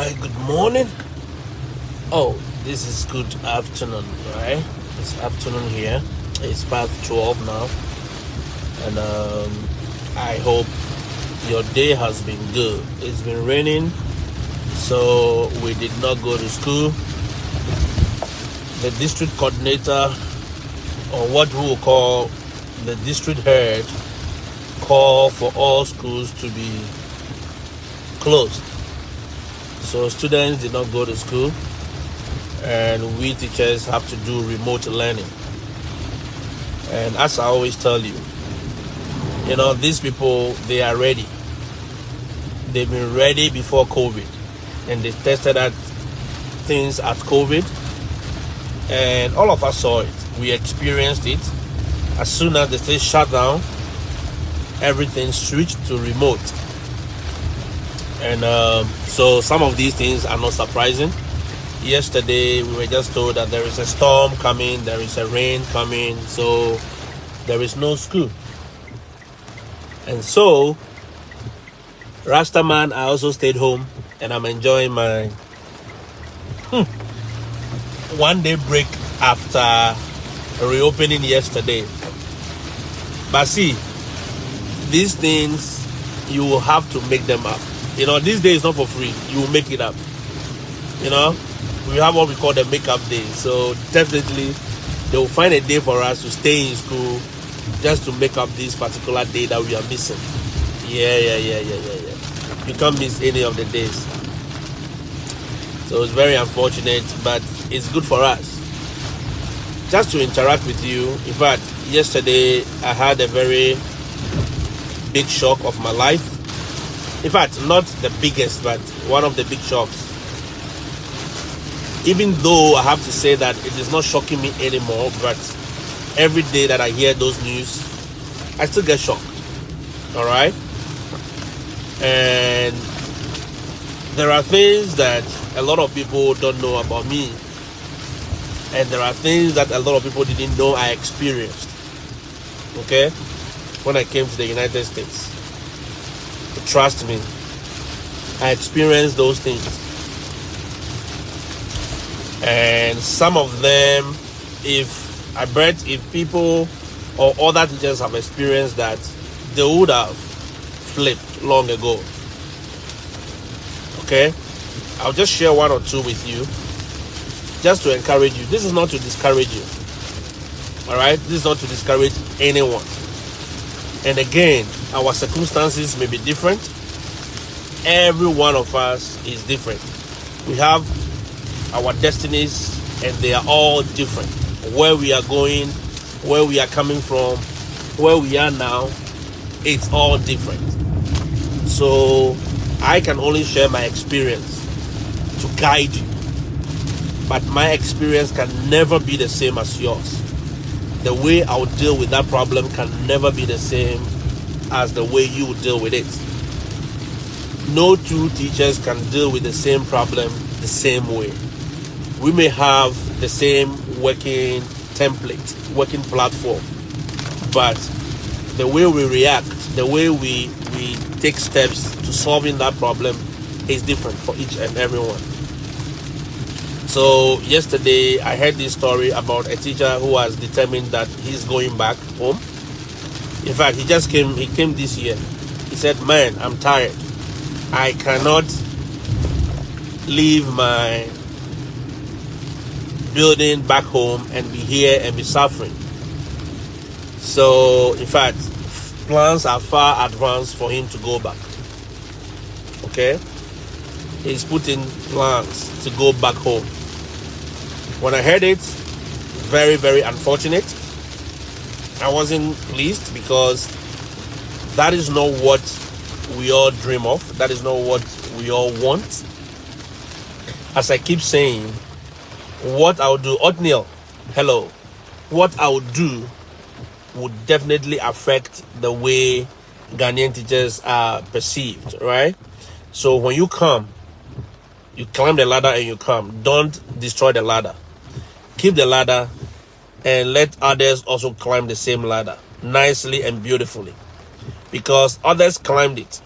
Hi, good morning. Oh, this is good afternoon, right? It's afternoon here. It's past 12 now. And I hope your day has been good. It's been raining, so we did not go to school. The district coordinator, or what we will call the district head, called for all schools to be closed. So students did not go to school, and we teachers have to do remote learning. And as I always tell you, these people, they are ready. They've been ready before COVID, and they tested out things at COVID, and all of us saw it. We experienced it. As soon as the state shut down, everything switched to remote. And so some of these things are not surprising. Yesterday, we were just told that there is a storm coming, there is a rain coming, so there is no school. And so, Rastaman, I also stayed home, and I'm enjoying my one-day break after reopening yesterday. But see, these things, you will have to make them up. This day is not for free. You will make it up. We have what we call the make-up day. So definitely, they will find a day for us to stay in school just to make up this particular day that we are missing. Yeah. You can't miss any of the days. So it's very unfortunate, but it's good for us. Just to interact with you. In fact, yesterday, I had a very big shock of my life. In fact, not the biggest, but one of the big shocks. Even though I have to say that it is not shocking me anymore, but every day that I hear those news, I still get shocked. All right? And there are things that a lot of people don't know about me. And there are things that a lot of people didn't know I experienced. Okay? When I came to the United States. Trust me, I experienced those things. And some of them, if people or other teachers have experienced that, they would have flipped long ago. Okay? I'll just share one or two with you, just to encourage you. This is not to discourage you. Alright? This is not to discourage anyone. And again, our circumstances may be different. Every one of us is different. We have our destinies, and they are all different. Where we are going, where we are coming from, where we are now, it's all different. So I can only share my experience to guide you. But my experience can never be the same as yours. The way I would deal with that problem can never be the same as the way you would deal with it. No two teachers can deal with the same problem the same way. We may have the same working template, working platform, but the way we react, the way we take steps to solving that problem is different for each and everyone. So yesterday I heard this story about a teacher who has determined that he's going back home. In fact, he came this year. He said, man, I'm tired. I cannot leave my building back home and be here and be suffering. So, in fact, plans are far advanced for him to go back. Okay? He's putting plans to go back home. When I heard it, very, very unfortunate. I wasn't pleased because that is not what we all dream of. That is not what we all want. As I keep saying, what I would do, Othniel, hello, what I would do would definitely affect the way Ghanaian teachers are perceived, right? So when you come, you climb the ladder and you come. Don't destroy the ladder. Keep the ladder and let others also climb the same ladder nicely and beautifully, because others climbed it.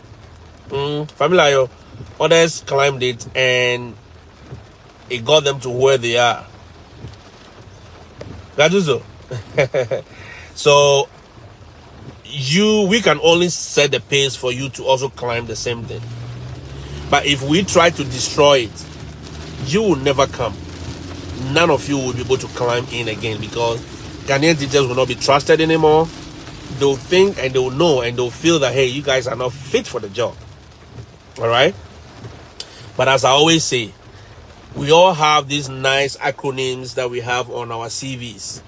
Familiar, Others climbed it and it got them to where they are. Gaduzo. So we can only set the pace for you to also climb the same thing. But if we try to destroy it, you will never come. None of you will be able to climb in again, because Ghanaian teachers will not be trusted anymore. They'll think and they'll know and they'll feel that, hey, you guys are not fit for the job. All right? But as I always say, we all have these nice acronyms that we have on our CVs.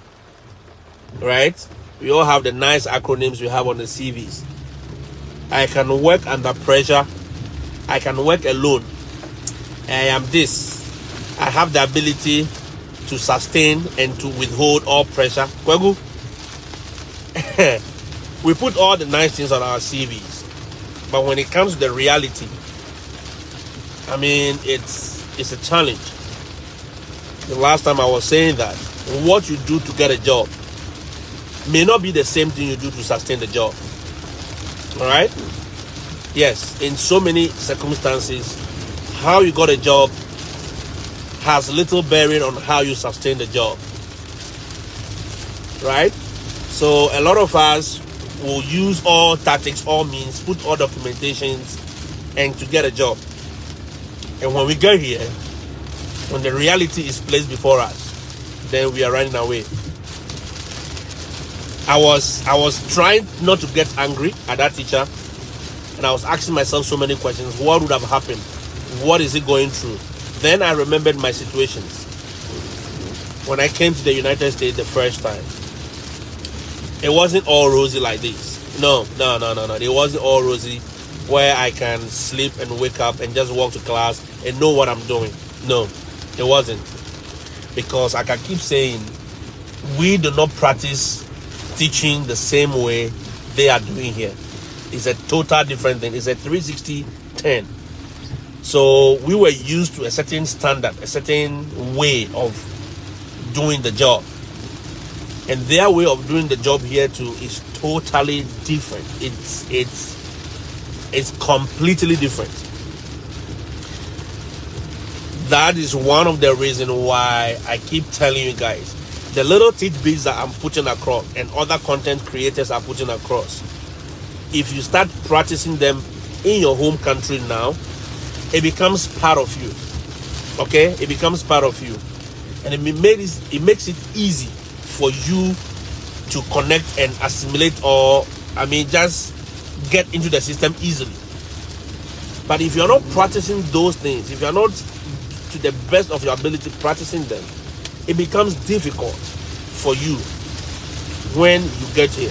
Right? We all have the nice acronyms we have on the CVs. I can work under pressure. I can work alone. I am this. I have the ability to sustain and to withhold all pressure. Kwegu. We put all the nice things on our CVs. But when it comes to the reality, I mean, it's a challenge. The last time I was saying that what you do to get a job may not be the same thing you do to sustain the job. All right? Yes, in so many circumstances, how you got a job has little bearing on how you sustain the job. Right? So a lot of us will use all tactics, all means, put all documentations, and to get a job. And when we get here, when the reality is placed before us, then we are running away. I was trying not to get angry at that teacher, and I was asking myself so many questions. What would have happened? What is he going through? Then I remembered my situations. When I came to the United States the first time, it wasn't all rosy like this. No. It wasn't all rosy where I can sleep and wake up and just walk to class and know what I'm doing. No, it wasn't. Because like I keep saying, we do not practice teaching the same way they are doing here. It's a total different thing. It's a 360-10. So we were used to a certain standard, a certain way of doing the job. And their way of doing the job here too is totally different. It's completely different. That is one of the reasons why I keep telling you guys, the little tidbits that I'm putting across and other content creators are putting across, if you start practicing them in your home country now, it becomes part of you. Okay? It becomes part of you. And it makes it easy for you to connect and assimilate, or just get into the system easily. But if you're not practicing those things, if you're not to the best of your ability practicing them, it becomes difficult for you when you get here.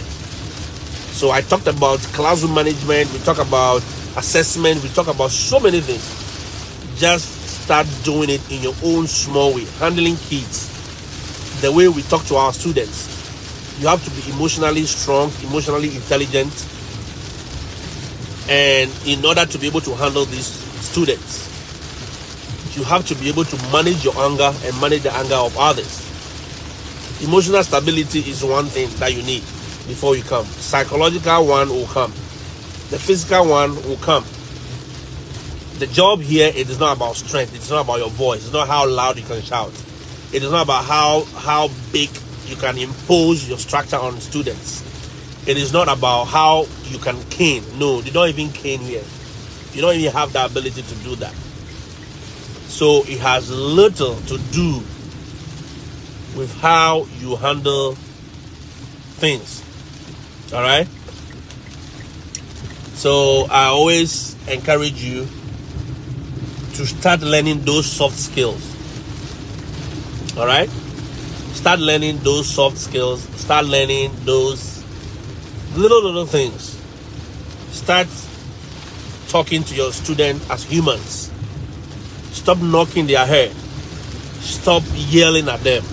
So I talked about classroom management, we talk about assessment, we talk about so many things. Just start doing it in your own small way, handling kids the way we talk to our students. You have to be emotionally strong, emotionally intelligent, and in order to be able to handle these students, you have to be able to manage your anger and manage the anger of others. Emotional stability is one thing that you need before you come. Psychological one will come. The physical one will come. The job here, it is not about strength. It's not about your voice. It's not how loud you can shout. It is not about how big you can impose your structure on students. It is not about how you can cane. No, you don't even cane here. You don't even have the ability to do that. So it has little to do with how you handle things. All right? So I always encourage you to start learning those soft skills. All right? Start learning those soft skills. Start learning those little things. Start talking to your students as humans. Stop knocking their head. Stop yelling at them.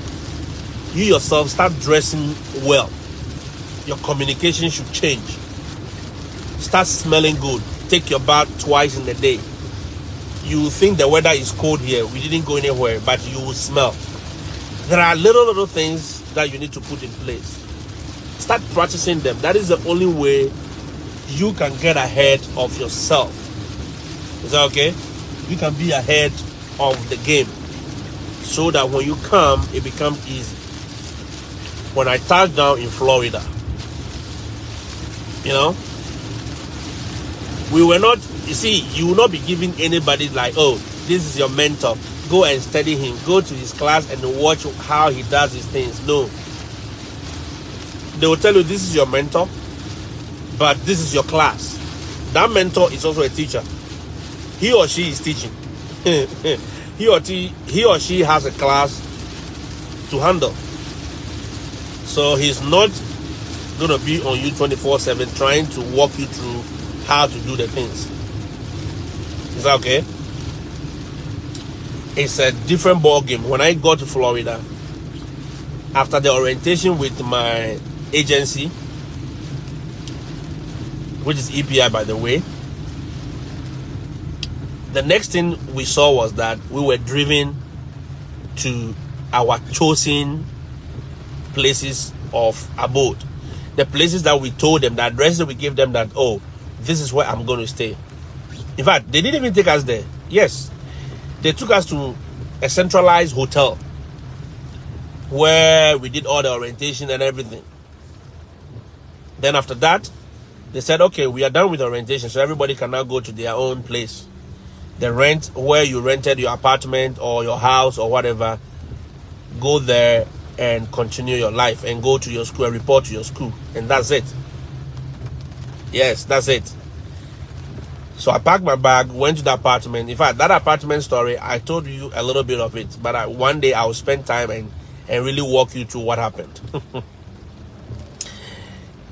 You yourself start dressing well. Your communication should change. Start smelling good. Take your bath twice in a day. You think the weather is cold here. We didn't go anywhere, but you will smell. There are little things that you need to put in place. Start practicing them. That is the only way you can get ahead of yourself. Is that okay? You can be ahead of the game so that when you come, it becomes easy. When I touched down in Florida, you know, we were not, you see, you will not be giving anybody like, oh, this is your mentor. Go and study him. Go to his class and watch how he does his things. No. They will tell you this is your mentor, but this is your class. That mentor is also a teacher. He or she is teaching. he or she has a class to handle. So he's not going to be on you 24/7 trying to walk you through how to do the things. Is that okay? It's a different ball game. When I got to Florida, after the orientation with my agency, which is EPI by the way, the next thing we saw was that we were driven to our chosen places of abode. The places that we told them, the addresses we gave them that, oh, this is where I'm going to stay. In fact, they didn't even take us there. Yes, they took us to a centralized hotel where we did all the orientation and everything. Then after that, they said, okay, we are done with orientation, so everybody can now go to their own place. The rent, where you rented your apartment or your house or whatever, go there and continue your life and go to your school and report to your school. And that's it. Yes, that's it. So I packed my bag, went to the apartment. In fact, that apartment story, I told you a little bit of it. But one day I will spend time and really walk you through what happened.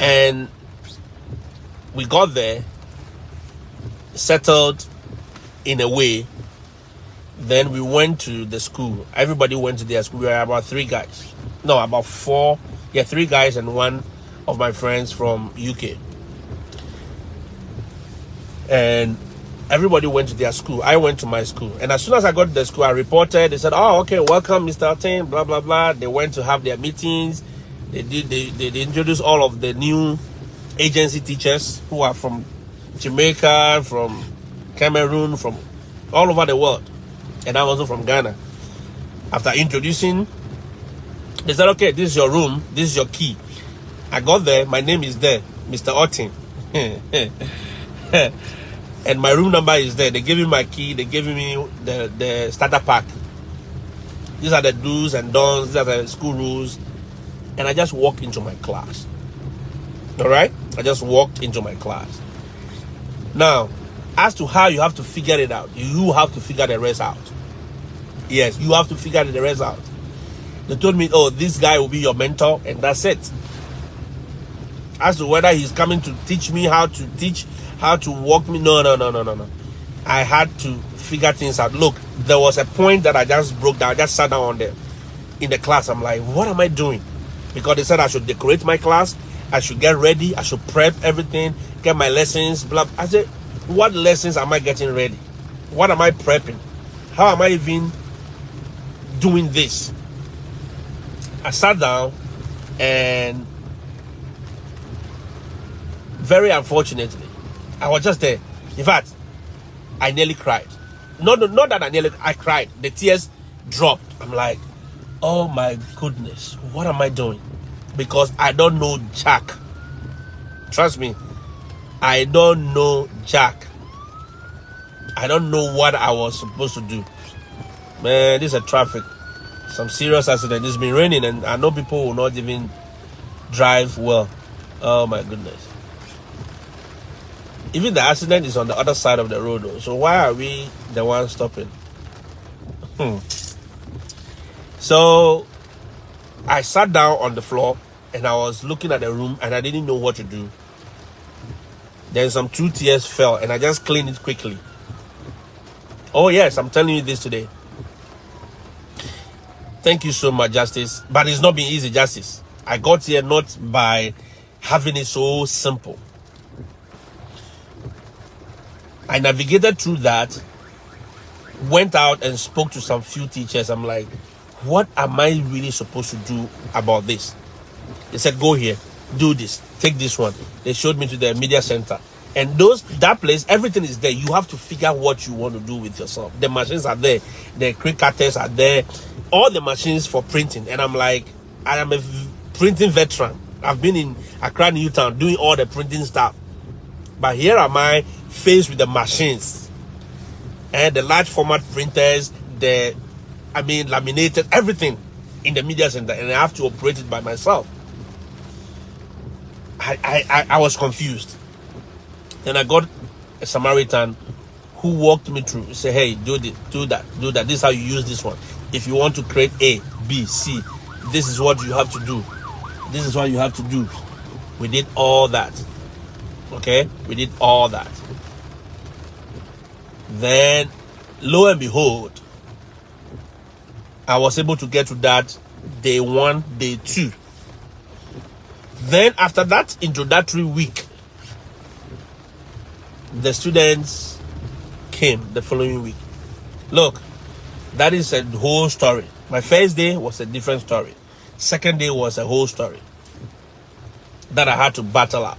And we got there, settled in a way. Then we went to the school. Everybody went to their school. We were about 3 guys. No, about 4. Yeah, 3 guys and one of my friends from UK. And everybody went to their school. I went to my school. And as soon as I got to the school, I reported. They said, oh, okay, welcome, Mr. Alten, blah, blah, blah. They went to have their meetings. They introduced all of the new agency teachers who are from Jamaica, from Cameroon, from all over the world. And I'm also from Ghana. After introducing, they said, okay, this is your room. This is your key. I got there. My name is there, Mr. Alten. And my room number is there. They gave me my key. They gave me the starter pack. These are the do's and don'ts. These are the school rules. And I just walked into my class. All right? I just walked into my class. Now, as to how you have to figure it out, you have to figure the rest out. Yes, you have to figure the rest out. They told me, oh, this guy will be your mentor, and that's it. As to whether he's coming to teach me how to teach, how to walk me, no. I had to figure things out. Look, there was a point that I just broke down. I just sat down on there in the class. I'm like, what am I doing? Because they said I should decorate my class, I should get ready, I should prep everything, get my lessons, blah. I said, what lessons am I getting ready? What am I prepping? How am I even doing this? I sat down, and very unfortunately, I was just there. In fact, I nearly cried. Not that I cried. The tears dropped. I'm like, oh my goodness, what am I doing? Because I don't know Jack. Trust me, I don't know Jack. I don't know what I was supposed to do. Man, this is a traffic. Some serious accident. It's been raining, and I know people will not even drive well. Oh my goodness. Even the accident is on the other side of the road, though. So why are we the ones stopping? So I sat down on the floor and I was looking at the room and I didn't know what to do. Then some 2 tears fell and I just cleaned it quickly. Oh yes, I'm telling you this today. Thank you so much, Justice. But it's not been easy, Justice. I got here not by having it so simple. I navigated through that, went out and spoke to some few teachers. I'm like, what am I really supposed to do about this? They said, go here, do this, take this one. They showed me to the media center. And that place, everything is there. You have to figure out what you want to do with yourself. The machines are there. The creek cutters are there. All the machines for printing. And I'm like, I am a printing veteran. I've been in Accra, Newtown, doing all the printing stuff. But here am I, faced with the machines. And the large format printers, laminated, everything in the media center. And I have to operate it by myself. I was confused. Then I got a Samaritan who walked me through. He said, hey, do that. This is how you use this one. If you want to create A, B, C, this is what you have to do. This is what you have to do. We did all that. Okay? We did all that. Then, lo and behold, I was able to get to that day 1, day 2. Then after that introductory week, the students came the following week. Look, that is a whole story. My first day was a different story. Second day was a whole story that I had to battle out.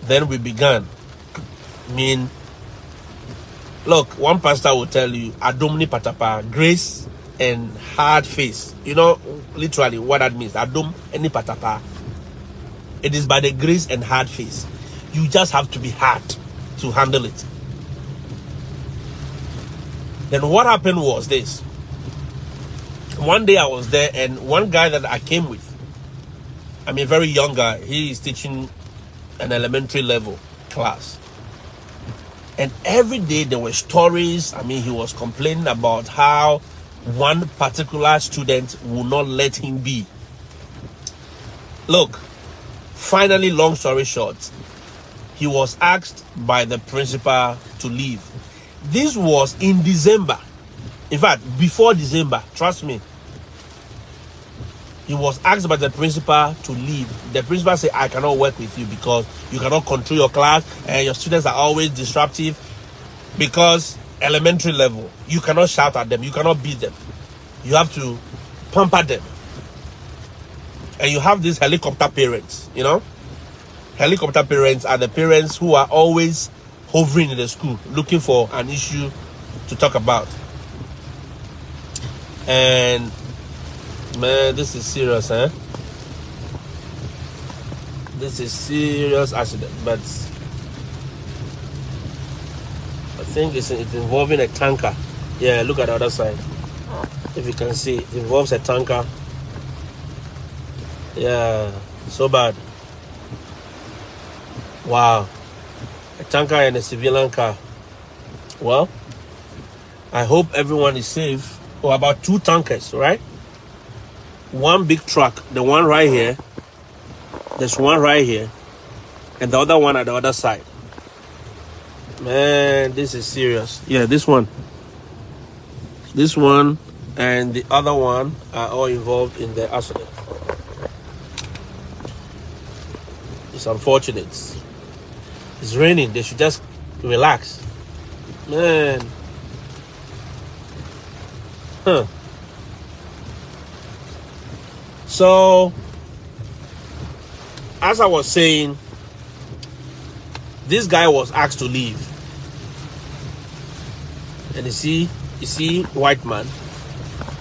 Then we began. Look, one pastor will tell you, Adom ni patapa, grace and hard face. You know, literally what that means. Adom ni patapa. It is by the grace and hard face. You just have to be hard to handle it. Then what happened was this. One day I was there, and one guy that I came with, a very young guy, he is teaching an elementary level class. And every day there were stories. He was complaining about how one particular student would not let him be. Look, finally, long story short, he was asked by the principal to leave. This was in December. In fact, before December, trust me. He was asked by the principal to leave. The principal said, I cannot work with you because you cannot control your class and your students are always disruptive. Because elementary level, you cannot shout at them, you cannot beat them. You have to pamper them. And you have these helicopter parents, you know. Helicopter parents are the parents who are always hovering in the school looking for an issue to talk about. And man, this is serious, eh? This is serious accident, but I think it's involving a tanker. Yeah, look at the other side. If you can see, it involves a tanker. Yeah, so bad. Wow. A tanker and a civilian car. Well, I hope everyone is safe. Oh, about 2 tankers, right? One big truck, the one right here. There's one right here. And the other one at the other side. Man, this is serious. Yeah, this one. This one and the other one are all involved in the accident. It's unfortunate. It's raining. They should just relax. Man. Huh. So, as I was saying, this guy was asked to leave. And you see, white man.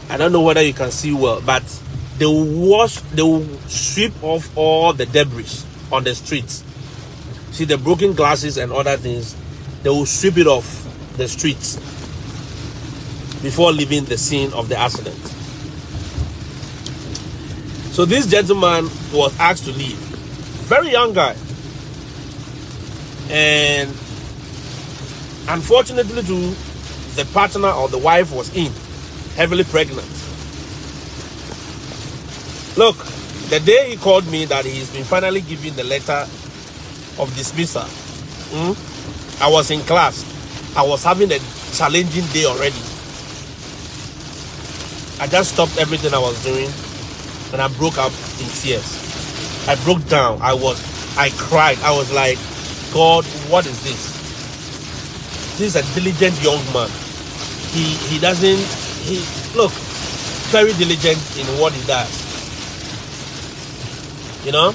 I don't know whether you can see well, but they will sweep off all the debris on the streets. See the broken glasses and other things, they will sweep it off the streets before leaving the scene of the accident. So this gentleman was asked to leave. Very young guy. And unfortunately too, the partner or the wife was heavily pregnant. Look, the day he called me that he's been finally given the letter of dismissal, I was in class. I was having a challenging day already. I just stopped everything I was doing and I broke up in tears. I broke down. I cried. I was like, God, what is this? This is a diligent young man. Look, very diligent in what he does. You know?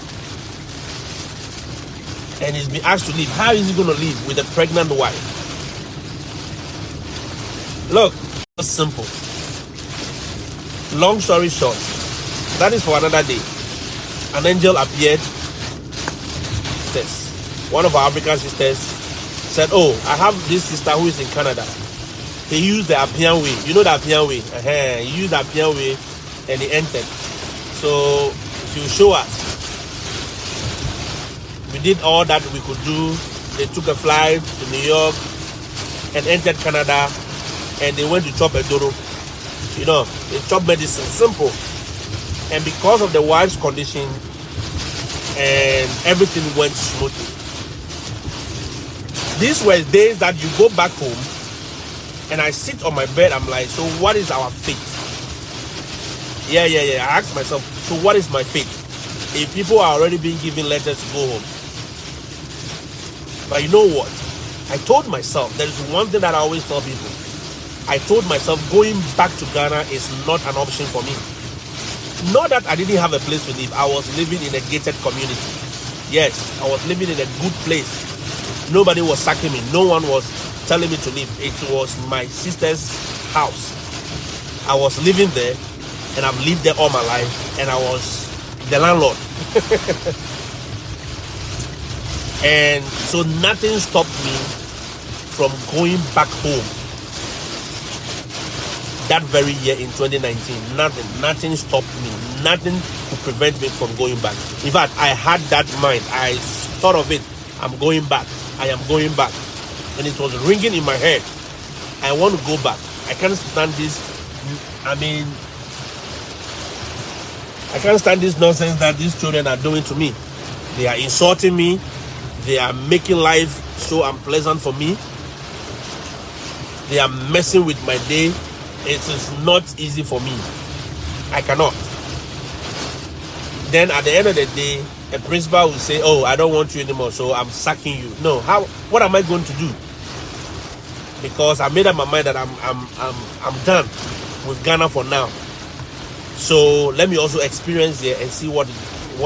and he's been asked to leave. How is he going to leave with a pregnant wife? Look, it's simple. Long story short, that is for another day. An angel appeared. One of our African sisters said, oh, I have this sister who is in Canada. He used the Appian way. You know the Appian way? He used the Appian way and he entered. So she will show us. We did all that we could do. They took a flight to New York and entered Canada, and they went to chop a doro. You know, they chop medicine, simple. And because of the wife's condition, and everything went smoothly. These were days that you go back home, and I sit on my bed, I'm like, so what is our fate? Yeah. I asked myself, so what is my fate? If people are already being given letters to go home. But you know what? I told myself, there is one thing that I always tell people. I told myself going back to Ghana is not an option for me. Not that I didn't have a place to live. I was living in a gated community. Yes, I was living in a good place. Nobody was sacking me. No one was telling me to leave. It was my sister's house. I was living there, and I've lived there all my life, and I was the landlord. And so nothing stopped me from going back home that very year in 2019. Nothing stopped me. Nothing could prevent me from going back. In fact, I had that mind. I thought of it. I'm going back. I am going back. And it was ringing in my head. I want to go back. I can't stand this. I can't stand this nonsense that these children are doing to me. They are insulting me. They are making life so unpleasant for me. They are messing with my day. It is not easy for me. I cannot. Then at the end of the day, a principal will say, oh, I don't want you anymore, so I'm sacking you. No, what am I going to do? Because I made up my mind that I'm done with Ghana for now. So let me also experience there and see what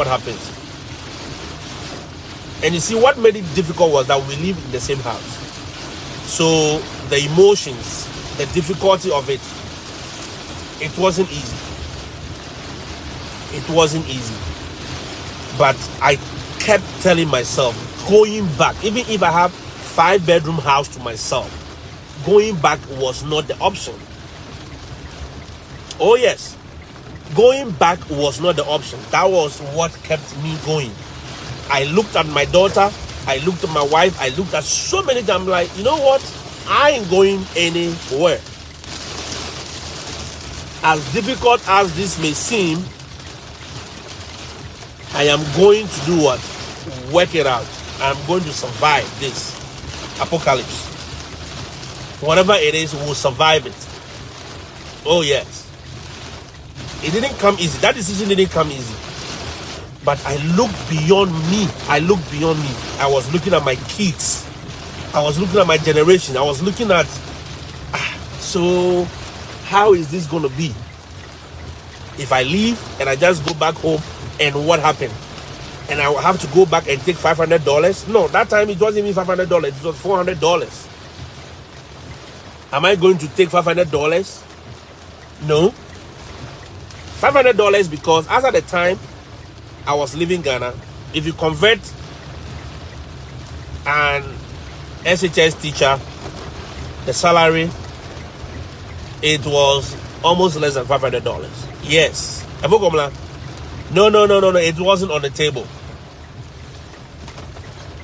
happens. And you see, what made it difficult was that we live in the same house. So the emotions, the difficulty of it, it wasn't easy. It wasn't easy. But I kept telling myself, going back, even if I have 5-bedroom house to myself, going back was not the option. Oh yes, going back was not the option. That was what kept me going. I looked at my daughter, I looked at my wife, I looked at so many times, like, you know what? I ain't going anywhere. As difficult as this may seem, I am going to do what? Work it out. I'm going to survive this apocalypse. Whatever it is, we'll survive it. Oh yes. It didn't come easy. That decision didn't come easy. But I looked beyond me. I was looking at my kids. I was looking at my generation. I was looking at, so how is this going to be? If I leave and I just go back home, and what happened? And I will have to go back and take $500? No, that time it wasn't even $500. It was $400. Am I going to take $500? No. $500 because as at the time I was living in Ghana, if you convert an SHS teacher, the salary, it was almost less than $500. Yes. No, it wasn't on the table.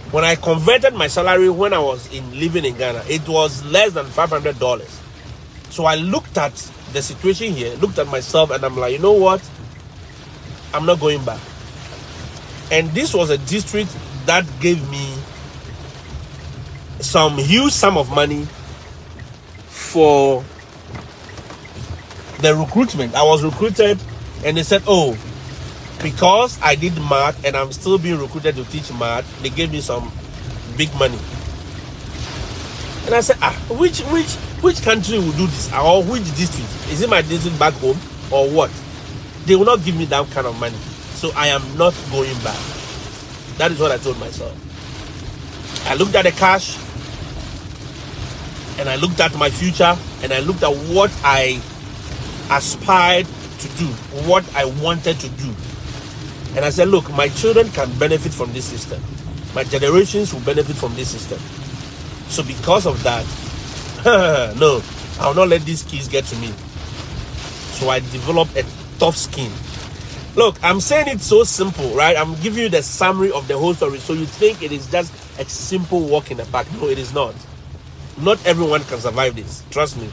When I converted my salary when I was living in Ghana, it was less than $500. So I looked at the situation here, looked at myself, and I'm like, you know what? I'm not going back. And this was a district that gave me some huge sum of money for the recruitment. I was recruited, and they said, oh, because I did math and I'm still being recruited to teach math, they gave me some big money. And I said, which country will do this? Or which district? Is it my district back home or what? They will not give me that kind of money. So I am not going back. That is what I told myself. I looked at the cash, and I looked at my future, and I looked at what I aspired to do, what I wanted to do. And I said, look, my children can benefit from this system. My generations will benefit from this system. So because of that, no, I will not let these kids get to me. So I developed a tough skin. Look, I'm saying it so simple, right? I'm giving you the summary of the whole story. So you think it is just a simple walk in the park. No, it is not. Not everyone can survive this. Trust me.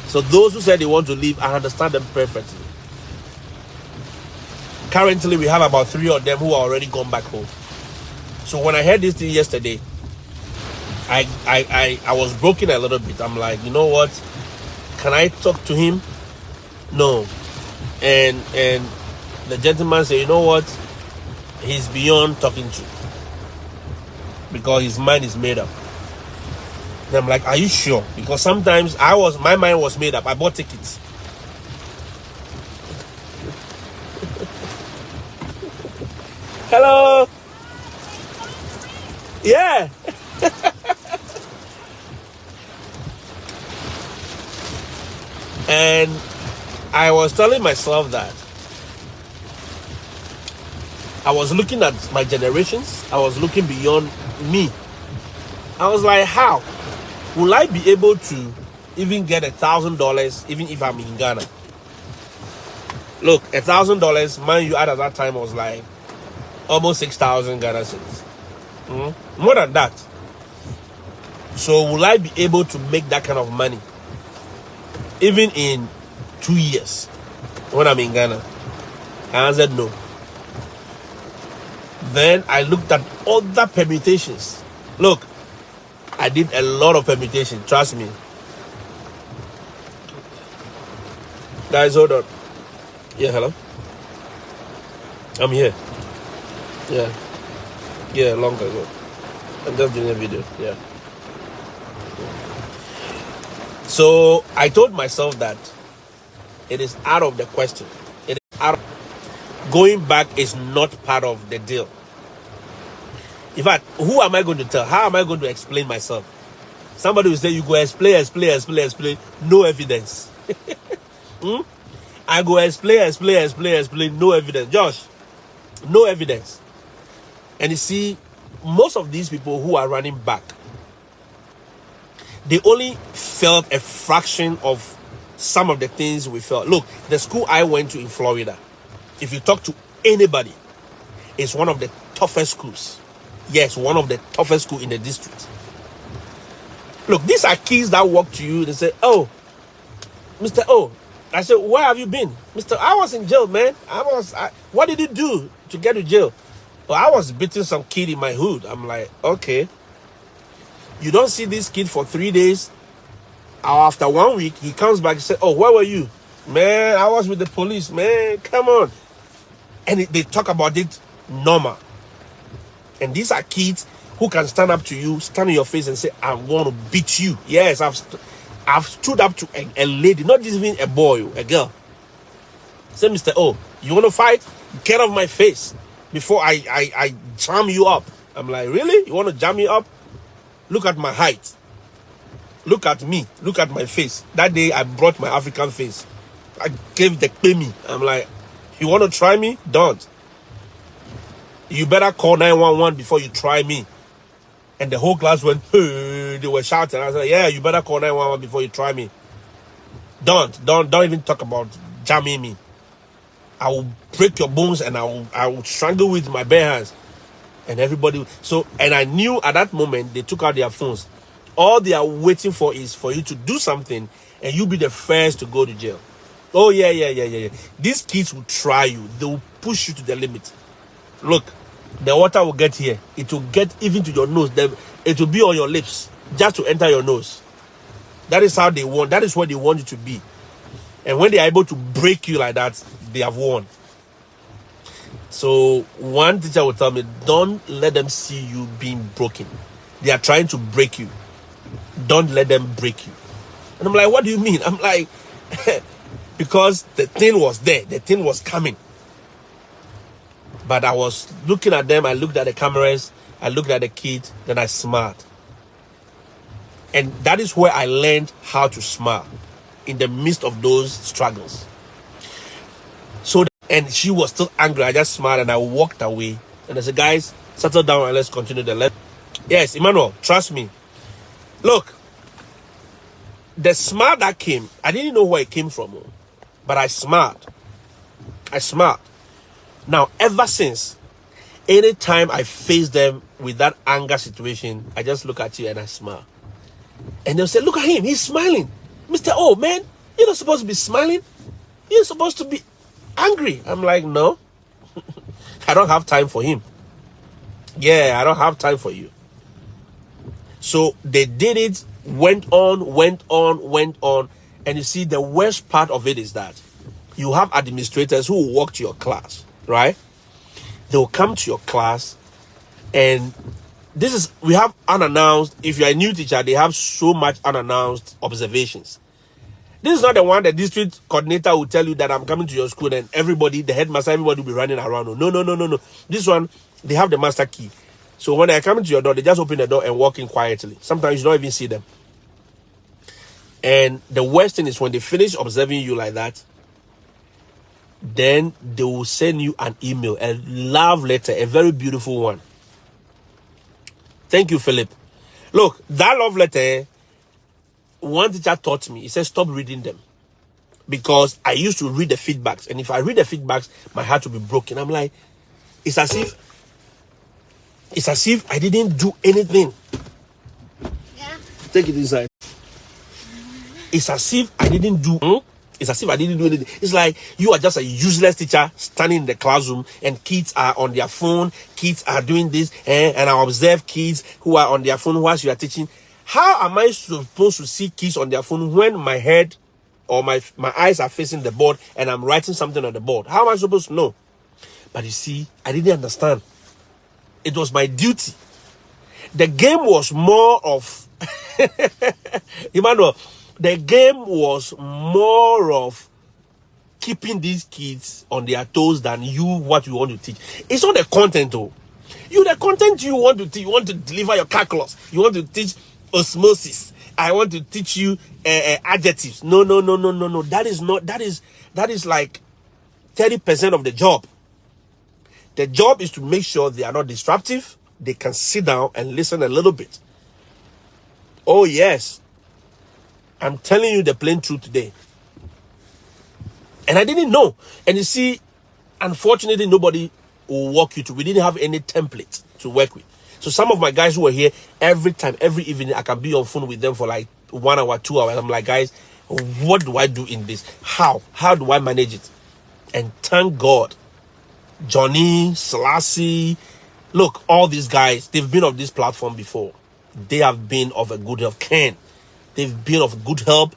So those who said they want to leave, I understand them perfectly. Currently, we have about 3 of them who are already gone back home. So when I heard this thing yesterday, I was broken a little bit. I'm like, you know what? Can I talk to him? No. And the gentleman said, you know what? He's beyond talking to, because his mind is made up. And I'm like, are you sure? Because sometimes my mind was made up. I bought tickets. Hello. Yeah. And I was telling myself that I was looking at my generations. I was looking beyond me. I was like, how will I be able to even get $1,000 even if I'm in Ghana? Look, $1,000, mind you, at that time was like almost 6,000 Ghana cedis. More than that. So will I be able to make that kind of money even in 2 years when I'm in Ghana? I answered no. Then I looked at other permutations. Look, I did a lot of permutations, trust me. Guys, hold on. Yeah, hello? I'm here. Yeah, long ago. I'm just doing a video, yeah. So I told myself that it is out of the question. It is out of, going back is not part of the deal. In fact, who am I going to tell? How am I going to explain myself? Somebody will say, you go explain. No evidence. I go explain. No evidence. Josh, no evidence. And you see, most of these people who are running back, they only felt a fraction of some of the things we felt. Look, the school I went to in Florida, if you talk to anybody, it's one of the toughest schools. Yes, one of the toughest schools in the district. Look, these are kids that walk to you. They say, oh, Mr. O. I said, where have you been? Mr. I was in jail, man. What did you do to get to jail? Well, I was beating some kid in my hood. I'm like, okay. You don't see this kid for 3 days. After 1 week, he comes back and says, oh, where were you? Man, I was with the police, man. Come on. And they talk about it normal. And these are kids who can stand up to you, stand in your face and say, I'm going to beat you. Yes, I've stood up to a lady, not just even a boy, a girl. Say, Mr. O, you want to fight? Get off my face before I jam you up. I'm like, really? You want to jam me up? Look at my height. Look at me. Look at my face. That day, I brought my African face. I gave the pay. I'm like, you want to try me? Don't. You better call 911 before you try me. And the whole class went, hey, they were shouting. I said, yeah, you better call 911 before you try me. Don't even talk about jamming me. I will break your bones and I will strangle with my bare hands. And everybody, and I knew at that moment they took out their phones. All they are waiting for is for you to do something and you be the first to go to jail. Oh, yeah. These kids will try you. They will push you to the limit. Look, the water will get here. It will get even to your nose. It will be on your lips just to enter your nose. That is how they want. That is what they want you to be. And when they are able to break you like that, they have won. So one teacher will tell me, don't let them see you being broken. They are trying to break you. Don't let them break you. And I'm like, what do you mean? I'm like, because the thing was there. The thing was coming. But I was looking at them. I looked at the cameras. I looked at the kid, then I smiled. And that is where I learned how to smile in the midst of those struggles. So, and she was still angry. I just smiled and I walked away. And I said, guys, settle down and let's continue the lesson. Yes, Emmanuel, trust me. Look, the smile that came, I didn't know where it came from, but I smiled. I smiled. Now, ever since, anytime I face them with that anger situation, I just look at you and I smile. And they'll say, look at him, he's smiling. Mr. Oh, man, you're not supposed to be smiling. You're supposed to be angry. I'm like, no, I don't have time for him. Yeah, I don't have time for you. So they did it, went on. And you see, the worst part of it is that you have administrators who will walk to your class, right? They will come to your class, and we have unannounced. If you're a new teacher, they have so much unannounced observations. This is not the one the district coordinator will tell you that I'm coming to your school and everybody, the headmaster, everybody will be running around. No. This one, they have the master key. So when they come into your door, they just open the door and walk in quietly. Sometimes you don't even see them. And the worst thing is when they finish observing you like that, then they will send you an email, a love letter, a very beautiful one. Thank you, Philip. Look, that love letter, one teacher taught me, he said, stop reading them. Because I used to read the feedbacks. And if I read the feedbacks, my heart will be broken. I'm like, it's as if I didn't do anything. Yeah. Take it inside. It's as if I didn't do anything. It's like you are just a useless teacher standing in the classroom and kids are on their phone, kids are doing this, and I observe kids who are on their phone whilst you are teaching. How am I supposed to see kids on their phone when my head or my eyes are facing the board and I'm writing something on the board? How am I supposed to know? But you see, I didn't understand. It was my duty. The game was more of Emmanuel, the game was more of keeping these kids on their toes than what you want to teach. It's not the content though. The content you want to teach. You want to deliver your calculus. You want to teach osmosis. I want to teach you adjectives. No. That is like 30% of the job. The job is to make sure they are not disruptive. They can sit down and listen a little bit. Oh, yes. I'm telling you the plain truth today. And I didn't know. And you see, unfortunately, nobody will walk you through. We didn't have any template to work with. So some of my guys who were here, every evening, I can be on phone with them for like 1 hour, 2 hours. I'm like, guys, what do I do in this? How do I manage it? And thank God, Johnny, Selassie, look, all these guys, they've been on this platform before. They have been of a good help. Ken, they've been of good help,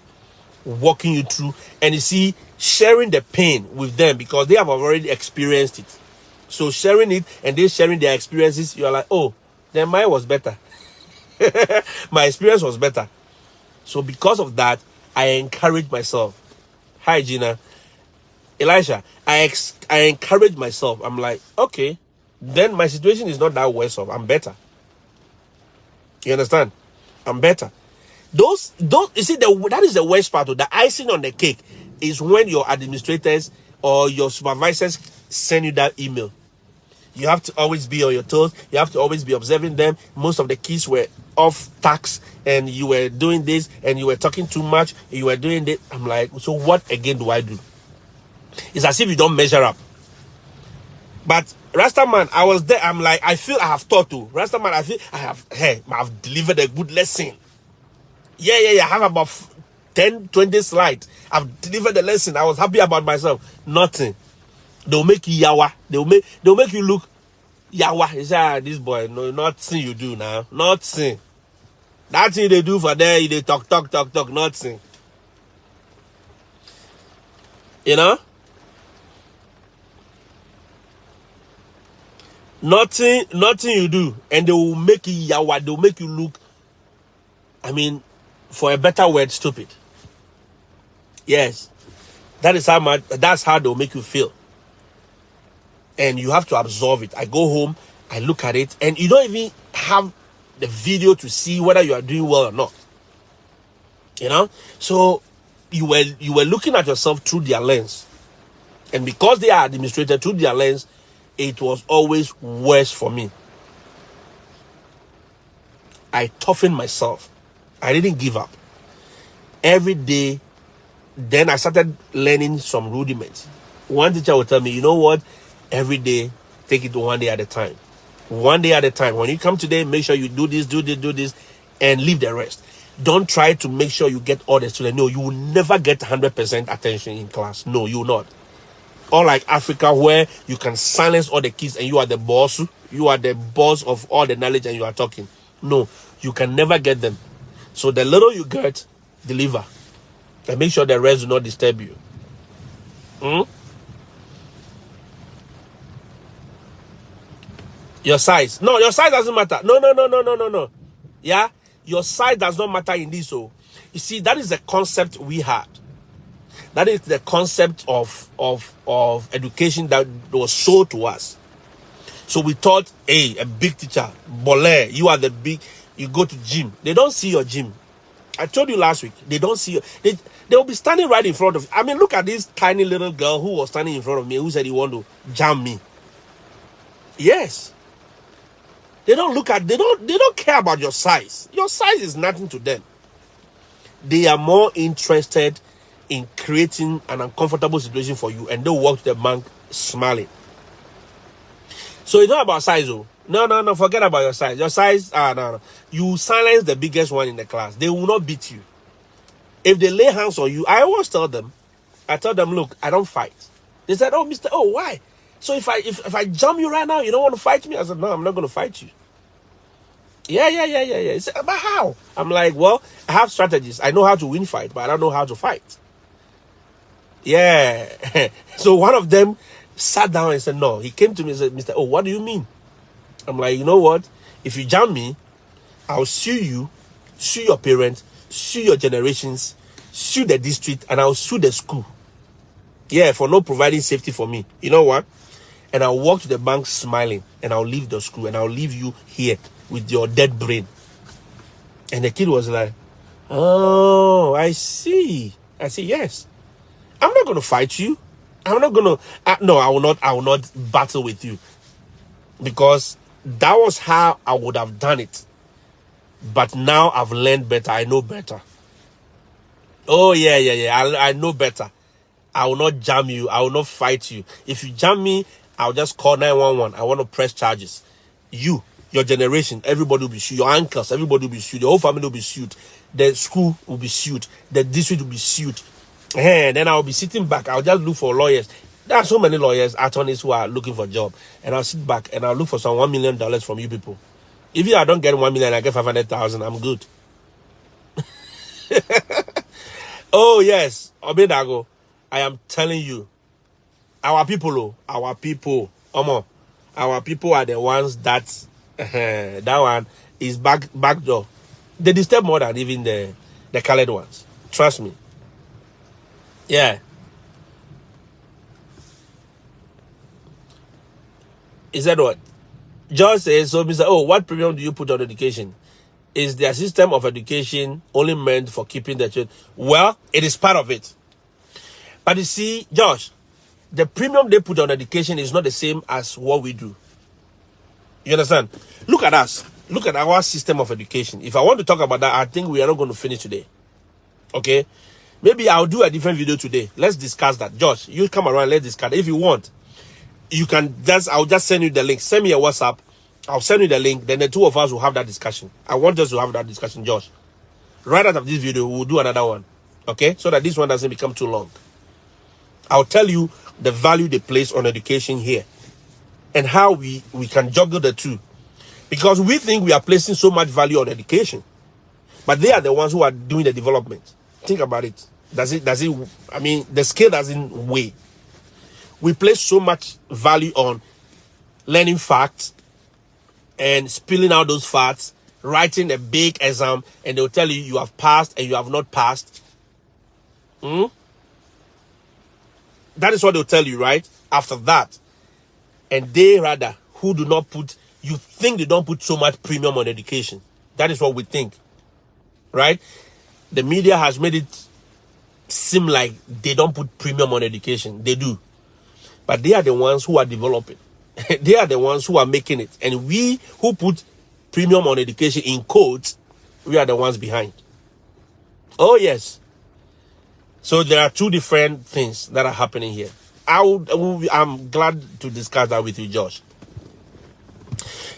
walking you through. And you see, sharing the pain with them because they have already experienced it. So sharing it and they sharing their experiences, you are like, oh, then mine was better. My experience was better. So because of that, I encourage myself. Hi, Gina. Elisha, I encourage myself. I'm like, okay, then my situation is not that worse off. I'm better. You understand? I'm better. Those you see, that is the worst part of the icing on the cake is when your administrators or your supervisors send you that email. You have to always be on your toes. You have to always be observing them. Most of the kids were off tax and you were doing this and you were talking too much. You were doing this. I'm like, so what again do I do? It's as if you don't measure up. But Rastaman, I was there. I'm like, I feel I have taught to. Rastaman, I feel I've delivered a good lesson. Yeah. I have about 10, 20 slides. I've delivered the lesson. I was happy about myself. Nothing. They'll make you yawa. They'll make you look yawa. You say, this boy, no, nothing you do now. Nothing. That thing they do for there, they talk, nothing. You know? Nothing you do. And they will make you yawa. They'll make you look, for a better word, stupid. Yes. That's how they'll make you feel. And you have to absorb it. I go home, I look at it, and you don't even have the video to see whether you are doing well or not. You know, so you were looking at yourself through their lens, and because they are administrated through their lens, it was always worse for me. I toughened myself. I didn't give up. Every day, then I started learning some rudiments. One teacher would tell me, you know what? Every day, take it one day at a time. One day at a time. When you come today, make sure you do this, and leave the rest. Don't try to make sure you get all the students. No, you will never get 100% attention in class. No, you will not. Unlike Africa, where you can silence all the kids and you are the boss. You are the boss of all the knowledge and you are talking. No, you can never get them. So the little you get, deliver. And make sure the rest do not disturb you. Your size. No, your size doesn't matter. No. Yeah? Your size does not matter in this. So, you see, that is the concept we had. That is the concept of education that was sold to us. So we thought, hey, a big teacher, Bole, you are the big, you go to gym. They don't see your gym. I told you last week, they don't see you. They will be standing right in front of you. I mean, look at this tiny little girl who was standing in front of me, who said he want to jam me. Yes. They don't care about your size. Your size is nothing to them. They are more interested in creating an uncomfortable situation for you, and they'll walk to the bank smiling. So it's not about size, oh. No, forget about your size. Your size, no. You silence the biggest one in the class. They will not beat you. If they lay hands on you, I always tell them, look, I don't fight. They said, oh, Mr. Oh, why? So if I jump you right now, you don't want to fight me? I said, no, I'm not going to fight you. Yeah. He said, but how? I'm like, well, I have strategies. I know how to win fight, but I don't know how to fight. Yeah. So one of them sat down and said, no. He came to me and said, Mr. Oh, what do you mean? I'm like, you know what? If you jam me, I'll sue you, sue your parents, sue your generations, sue the district, and I'll sue the school. Yeah, for not providing safety for me. You know what? And I'll walk to the bank smiling, and I'll leave the school, and I'll leave you here with your dead brain. And the kid was like, oh, I see. I see, yes. I'm not going to fight you. I'm not going to, no, I will not battle with you. Because that was how I would have done it. But now I've learned better. I know better. Oh, yeah. I know better. I will not jam you. I will not fight you. If you jam me, I'll just call 911. I want to press charges. You, your generation, everybody will be sued. Your uncles, everybody will be sued. Your whole family will be sued. The school will be sued. The district will be sued. And then I'll be sitting back. I'll just look for lawyers. There are so many lawyers, attorneys who are looking for a job. And I'll sit back and I'll look for some $1 million from you people. If I don't get 1 million, I get 500,000. I'm good. Oh, yes. Obedago, I am telling you. Our people, our people are the ones that, that one is backdoor. They disturb more than even the colored ones. Trust me. Yeah. Is that what? John says, so Mr. Oh, what premium do you put on education? Is their system of education only meant for keeping the children? Well, it is part of it. But you see, Josh, the premium they put on education is not the same as what we do. You understand? Look at us. Look at our system of education. If I want to talk about that, I think we are not going to finish today. Okay? Maybe I'll do a different video today. Let's discuss that. Josh, you come around, let's discuss it. If you want, you can just, I'll just send you the link. Send me a WhatsApp. I'll send you the link. Then the two of us will have that discussion. I want us to have that discussion, Josh. Right out of this video, we'll do another one. Okay? So that this one doesn't become too long. I'll tell you the value they place on education here. And how we can juggle the two. Because we think we are placing so much value on education. But they are the ones who are doing the development. Think about it. I mean, the scale doesn't weigh. We place so much value on learning facts and spilling out those facts, writing a big exam, and they'll tell you you have passed and you have not passed. That is what they'll tell you, right? After that. And they rather, who do not put you think they don't put so much premium on education. That is what we think, right? The media has made it seem like they don't put premium on education. They do. But they are the ones who are developing. They are the ones who are making it. And we who put premium on education in quotes, we are the ones behind. Oh, yes. So there are two different things that are happening here. I'm glad to discuss that with you, Josh.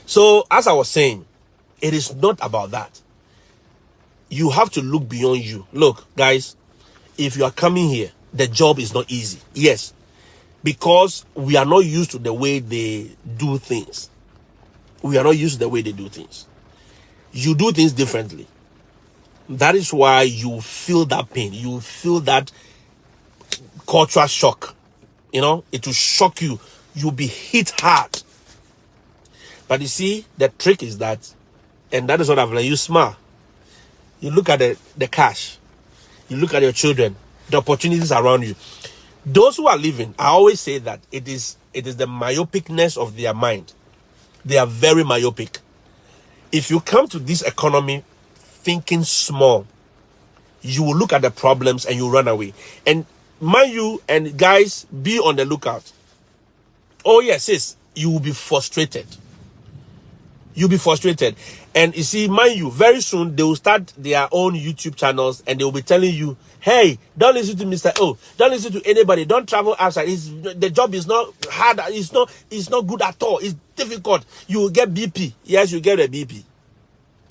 So, as I was saying, it is not about that. You have to look beyond you. Look, guys, if you are coming here, the job is not easy. Yes, because we are not used to the way they do things. We are not used to the way they do things. You do things differently. That is why you feel that pain. You feel that cultural shock. You know, it will shock you. You'll be hit hard. But you see, the trick is that, and that is what I've learned, you smile. You look at the cash. You look at your children, the opportunities around you. Those who are living, I always say that it is the myopicness of their mind. They are very myopic. If you come to this economy thinking small, you will look at the problems and you run away. And mind you, and guys, be on the lookout. Oh yes, sis, you will be frustrated. You'll be frustrated. And you see, mind you, very soon they will start their own YouTube channels and they will be telling you, hey, don't listen to Mr. O. Don't listen to anybody. Don't travel outside. The job is not hard. It's not good at all. It's difficult. You will get BP. Yes, you get a BP.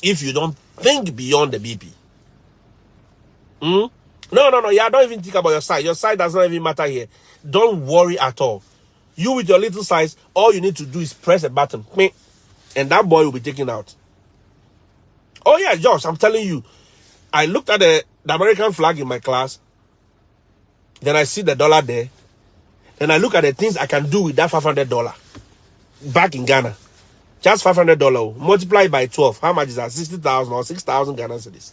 If you don't think beyond the BP. No. Yeah, don't even think about your size. Your size does not even matter here. Don't worry at all. You with your little size, all you need to do is press a button. And that boy will be taken out. Oh yeah, Josh, I'm telling you. I looked at the American flag in my class. Then I see the dollar there. Then I look at the things I can do with that $500 back in Ghana. Just $500. Multiply by 12. How much is that? 60,000 or 6,000 Ghana cedis.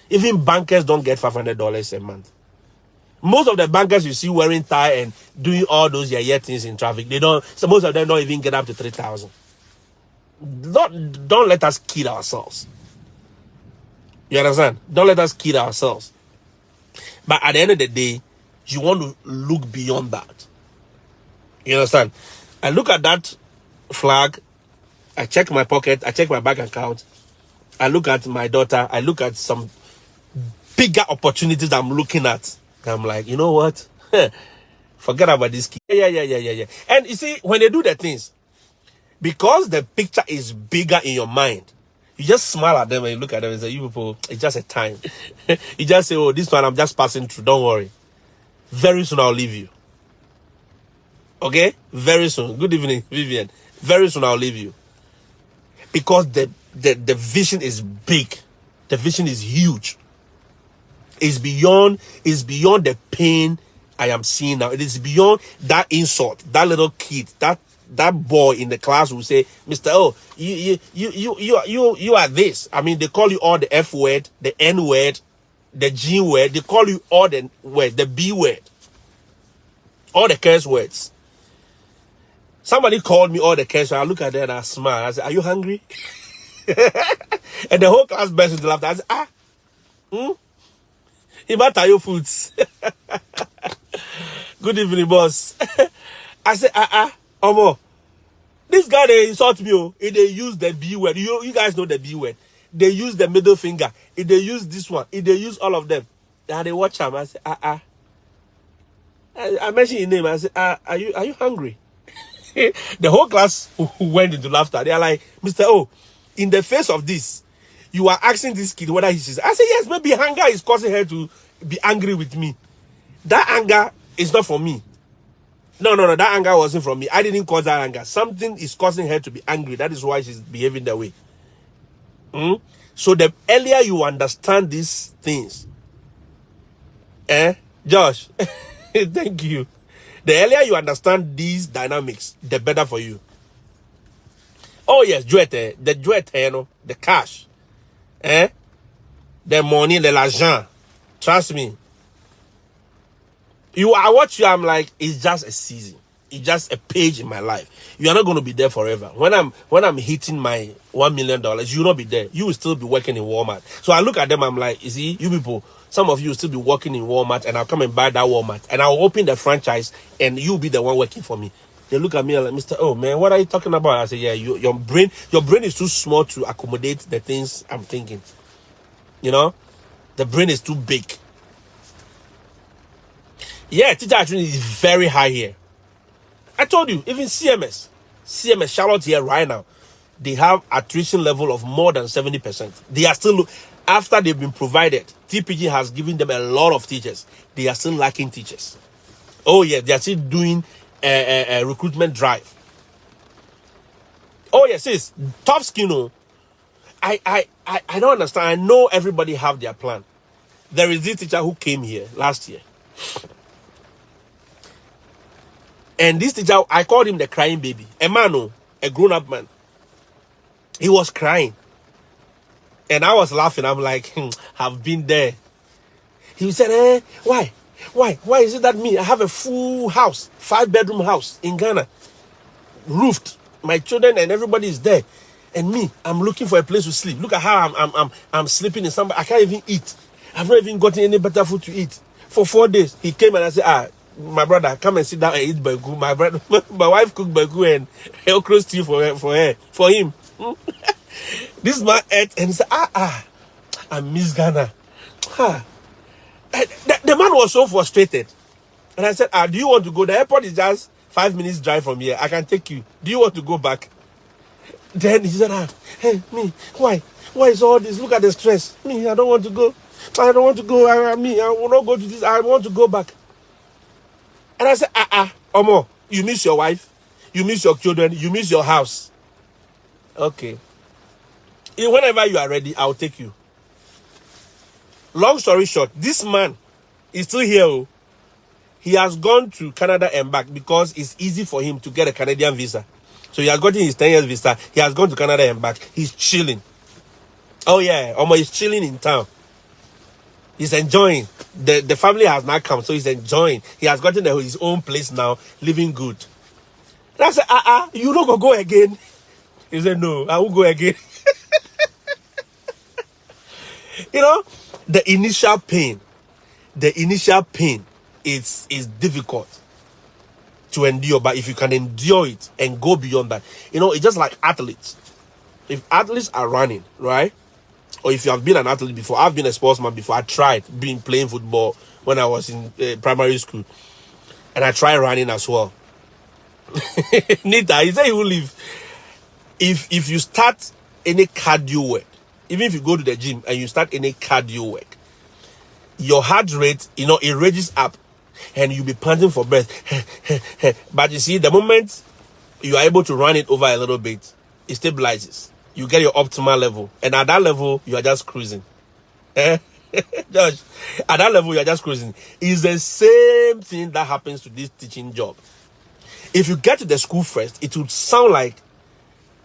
Even bankers don't get $500 a month. Most of the bankers you see wearing tie and doing all those things in traffic, they don't. So most of them don't even get up to 3,000. Don't let us kid ourselves. You understand? Don't let us kid ourselves. But at the end of the day, you want to look beyond that. You understand? I look at that flag. I check my pocket. I check my bank account. I look at my daughter. I look at some bigger opportunities I'm looking at. I'm like, you know what? Forget about this kid. Yeah. And you see, when they do the things, because the picture is bigger in your mind, you just smile at them and you look at them and say, you people, it's just a time. You just say, oh, this one I'm just passing through. Don't worry. Very soon I'll leave you. Okay? Very soon. Good evening, Vivian. Very soon I'll leave you. Because the vision is big. The vision is huge. It's beyond the pain I am seeing now. It is beyond that insult. That little kid, that boy in the class will say, Mr. O, you are this. I mean, they call you all the F word, the N word, the G word. They call you all the word, the B word, all the curse words. Somebody called me all the curse words. I look at them and I smile. I said, are you hungry? And the whole class burst into laughter. I said, Imatayo Foods. Good evening, boss. I said, Omo, this guy, they insult me. They use the B word. You guys know the B word. They use the middle finger. They use this one. They use all of them. And they watch him. I said, I mentioned your name. I said, are you hungry? The whole class went into laughter. They are like, Mr. O, in the face of this, you are asking this kid whether he's. I said, yes, maybe hunger is causing her to be angry with me. That anger is not for me. No, that anger wasn't from me. I didn't cause that anger. Something is causing her to be angry. That is why she's behaving that way. So the earlier you understand these things, Josh, thank you. The earlier you understand these dynamics, the better for you. Oh yes, the cash, the money, the l'argent. Trust me. I watch you, I'm like, it's just a season. It's just a page in my life. You are not going to be there forever. When I'm hitting my $1 million, you will not be there. You will still be working in Walmart. So I look at them, I'm like, you see, you people, some of you will still be working in Walmart, and I'll come and buy that Walmart, and I'll open the franchise, and you'll be the one working for me. They look at me like, Mr. Oh man, what are you talking about? I say, yeah, your brain is too small to accommodate the things I'm thinking. You know, the brain is too big. Yeah, teacher attrition is very high here. I told you, even CMS, Charlotte here right now, they have attrition level of more than 70%. They are still, after they've been provided, TPG has given them a lot of teachers. They are still lacking teachers. Oh yeah, they are still doing a recruitment drive. Oh yes, it's tough skin. Oh. I don't understand. I know everybody have their plan. There is this teacher who came here last year. And this teacher, I called him the crying baby. A man, a grown-up man. He was crying. And I was laughing. I'm like, I've been there. He said, why? Why is it that me? I have a full house, 5-bedroom house in Ghana. Roofed. My children and everybody is there. And me, I'm looking for a place to sleep. Look at how I'm sleeping in somebody. I can't even eat. I've not even gotten any better food to eat. For 4 days, he came and I said, my brother, come and sit down and eat burgu. My wife cooked burgu and okra stew for him. This man ate and he said, I miss Ghana. The man was so frustrated. And I said, do you want to go? The airport is just 5 minutes drive from here. I can take you. Do you want to go back? Then he said, hey, me, why? Why is all this? Look at the stress. Me, I don't want to go. I don't want to go. I will not go to this. I want to go back. And I said, Omo, you miss your wife, you miss your children, you miss your house. Okay. Whenever you are ready, I'll take you. Long story short, this man is still here. Oh. He has gone to Canada and back because it's easy for him to get a Canadian visa. So he has gotten his 10 years visa. He has gone to Canada and back. He's chilling. Oh yeah, Omo is chilling in town. He's enjoying. The family has not come, so he's enjoying. He has gotten his own place now, living good. And I said, you don't go again. He said, no, I won't go again. You know, the initial pain is difficult to endure, but if you can endure it and go beyond that, you know, it's just like athletes. If athletes are running, right? Or if you have been an athlete before, I've been a sportsman before. I tried playing football when I was in primary school. And I tried running as well. Nita, he said he will leave. If you start any cardio work, even if you go to the gym and you start any cardio work, your heart rate, you know, it rages up and you'll be panting for breath. But you see, the moment you are able to run it over a little bit, it stabilizes. You get your optimal level. And at that level, you are just cruising. Josh, at that level, you are just cruising. It's the same thing that happens to this teaching job. If you get to the school first, it would sound like,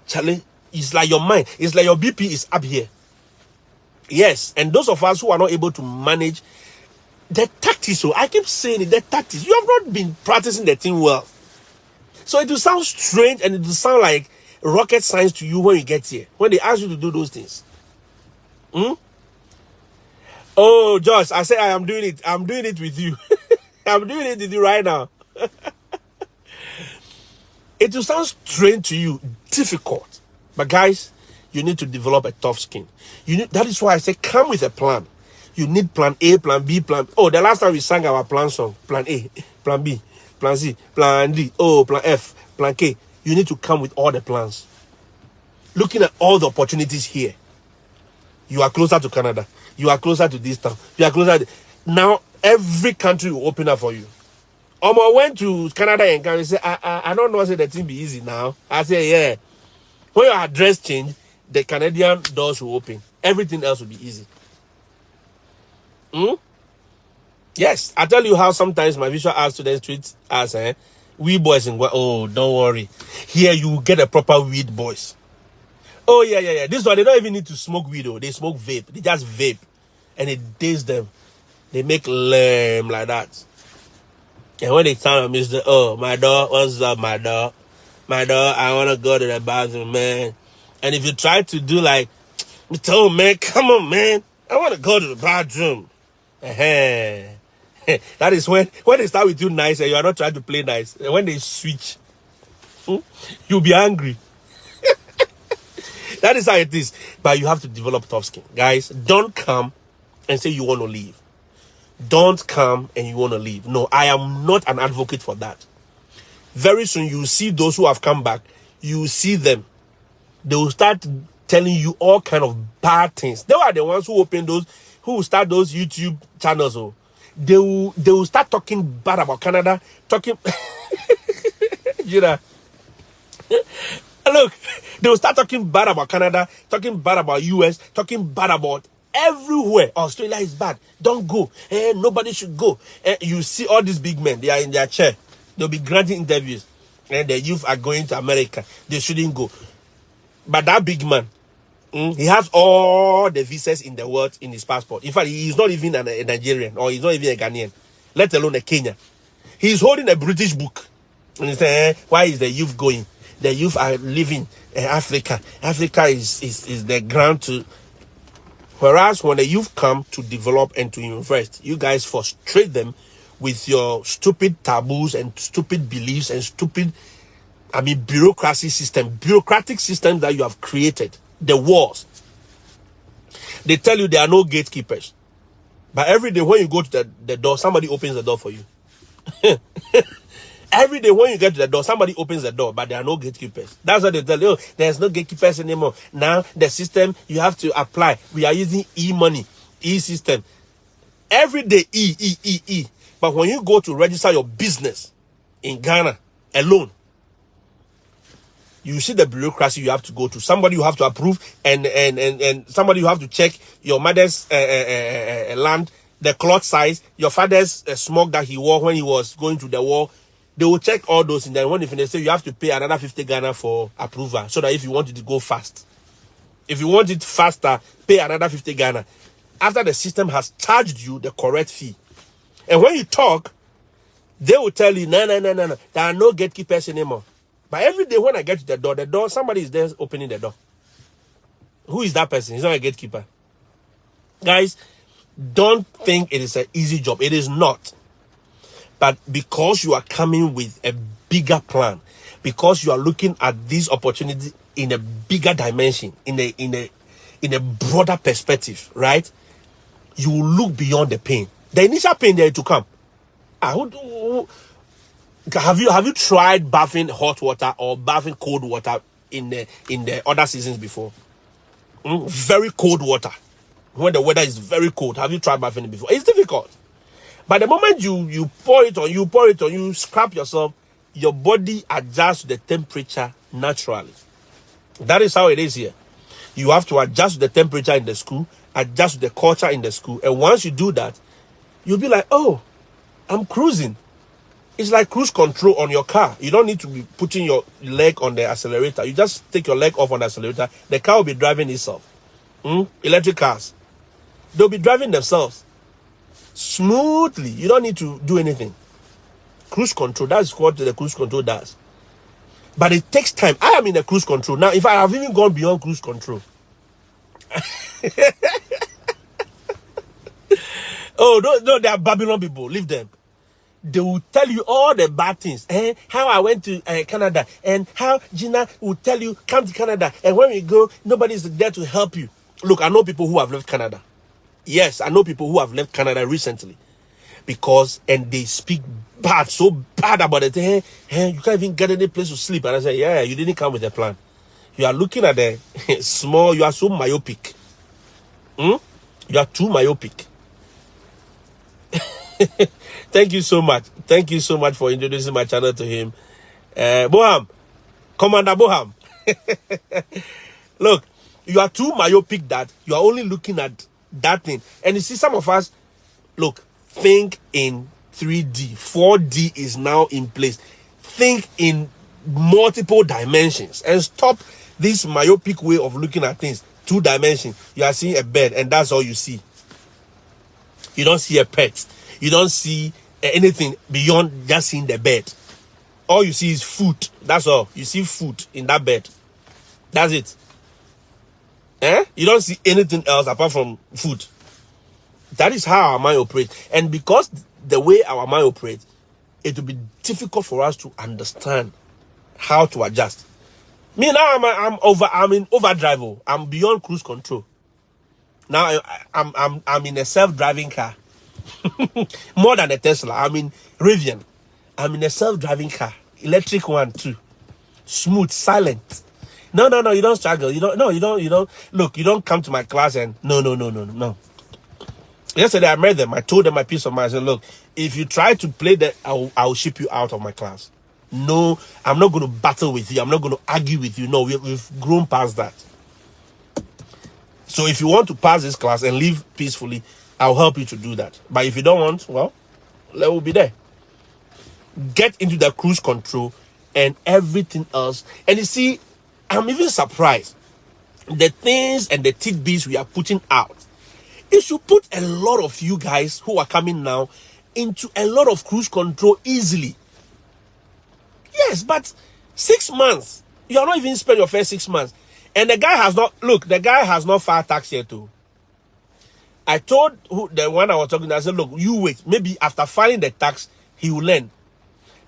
Charlie, it's like your mind. It's like your BP is up here. Yes. And those of us who are not able to manage the tactics, so I keep saying it, the tactics, you have not been practicing the thing well. So it will sound strange and it will sound like rocket science to you when you get here, when they ask you to do those things. Oh, Josh, I say I am doing it. I'm doing it with you. I'm doing it with you right now. It will sound strange to you, difficult. But guys, you need to develop a tough skin. That is why I say come with a plan. You need plan A, plan B, plan... Oh, the last time we sang our plan song, plan A, plan B, plan C, plan D, oh, plan F, plan K. You need to come with all the plans. Looking at all the opportunities here. You are closer to Canada. You are closer to this town. You are closer to... Now, every country will open up for you. I went to Canada and Canada and said, I don't know, I said the thing be easy now. I said, yeah. When your address change, the Canadian doors will open. Everything else will be easy. Yes, I tell you how sometimes my visual art students treat us, we boys in oh, don't worry. Here you will get a proper weed boys. Oh, yeah. This one, they don't even need to smoke weed, though. They smoke vape. They just vape. And it dazes them. They make lame like that. And when they tell me, Mr. Oh, my dog, what's up, my dog? My dog, I want to go to the bathroom, man. And if you try to do like, Mr. Oh, man, come on, man. I want to go to the bathroom. That is when they start with you nice and you are not trying to play nice. And when they switch, you'll be angry. That is how it is. But you have to develop tough skin. Guys, don't come and say you want to leave. Don't come and you want to leave. No, I am not an advocate for that. Very soon you see those who have come back. You see them. They will start telling you all kind of bad things. They are the ones who open those, who will start those YouTube channels. Oh, they will start talking bad about Canada. Talking, you know. Look, they will start talking bad about Canada, talking bad about US, talking bad about everywhere. Australia is bad. Don't go. Nobody should go. You see all these big men, they are in their chair. They'll be granting interviews. And the youth are going to America. They shouldn't go. But that big man, he has all the visas in the world in his passport. In fact, he's not even a Nigerian or he's not even a Ghanaian, let alone a Kenyan. He's holding a British book. And he's saying, why is the youth going? The youth are living in Africa. Africa is the ground to... Whereas when the youth come to develop and to invest, you guys frustrate them with your stupid taboos and stupid beliefs and stupid, bureaucratic systems that you have created. The wars. They tell you there are no gatekeepers. But every day when you go to the door, somebody opens the door for you. Every day when you get to the door, somebody opens the door, but there are no gatekeepers. That's what they tell you. Oh, there's no gatekeepers anymore. Now, the system, you have to apply. We are using e-money, e-system. Every day, E. But when you go to register your business in Ghana alone, you see the bureaucracy you have to go to. Somebody you have to approve and somebody you have to check your mother's land, the cloth size, your father's smock that he wore when he was going to the war. They will check all those, and then when they finish, you have to pay another 50 Ghana for approval, so that if you want it to go fast. If you want it faster, pay another 50 Ghana. After the system has charged you the correct fee. And when you talk, they will tell you, no, there are no gatekeepers anymore. But every day when I get to the door, somebody is there opening the door. Who is that person? He's not a gatekeeper. Guys, don't think it is an easy job. It is not. But because you are coming with a bigger plan, because you are looking at this opportunity in a bigger dimension, in a broader perspective, right? You will look beyond the pain. The initial pain there to come. Have you tried bathing hot water or bathing cold water in the other seasons before? Very cold water. When the weather is very cold, have you tried bathing it before? It's difficult. But the moment you pour it on, you scrap yourself, your body adjusts to the temperature naturally. That is how it is here. You have to adjust to the temperature in the school, adjust to the culture in the school. And once you do that, you'll be like, oh, I'm cruising. It's like cruise control on your car. You don't need to be putting your leg on the accelerator. You just take your leg off on the accelerator. The car will be driving itself. Electric cars. They'll be driving themselves smoothly. You don't need to do anything. Cruise control, that's what the cruise control does. But it takes time. I am in a cruise control. Now, if I have even gone beyond cruise control. Oh, no, they are Babylon people. Leave them. They will tell you all the bad things. How I went to Canada. And how Gina will tell you, come to Canada. And when we go, nobody's there to help you. Look, I know people who have left Canada. Yes, I know people who have left Canada recently. And they speak bad, so bad about it. You can't even get any place to sleep. And I say, yeah, you didn't come with a plan. You are looking at the small, you are so myopic. You are too myopic. Thank you so much. Thank you so much for introducing my channel to him. Boham, Commander Boham. Look, you are too myopic that you are only looking at that thing. And you see, some of us, look, think in 3D. 4D is now in place. Think in multiple dimensions and stop this myopic way of looking at things. 2 dimensions. You are seeing a bed and that's all you see. You don't see a pet. You don't see anything beyond just seeing the bed. All you see is food. That's all. You see food in that bed. That's it. You don't see anything else apart from food. That is how our mind operates. And because the way our mind operates, it will be difficult for us to understand how to adjust. Me now, I'm in overdrive. I'm beyond cruise control. Now I'm in a self-driving car. More than a Tesla. I'm in Rivian. I'm in a self-driving car. Electric one too. Smooth, silent. No, you don't struggle. You don't. Look, you don't come to my class and no. Yesterday I met them. I told them my peace of mind. I said, look, if you try to play that, I'll ship you out of my class. No, I'm not going to battle with you. I'm not going to argue with you. No, we've grown past that. So if you want to pass this class and live peacefully, I'll help you to do that. But if you don't want, well, let will be there. Get into the cruise control and everything else. And you see, I'm even surprised. The things and the tidbits we are putting out, it should put a lot of you guys who are coming now into a lot of cruise control easily. Yes, but 6 months. You are not even spent your first 6 months. And the guy has not, look, the guy has not filed tax yet too. I told the one I was talking to, I said, look, you wait. Maybe after filing the tax, he will learn.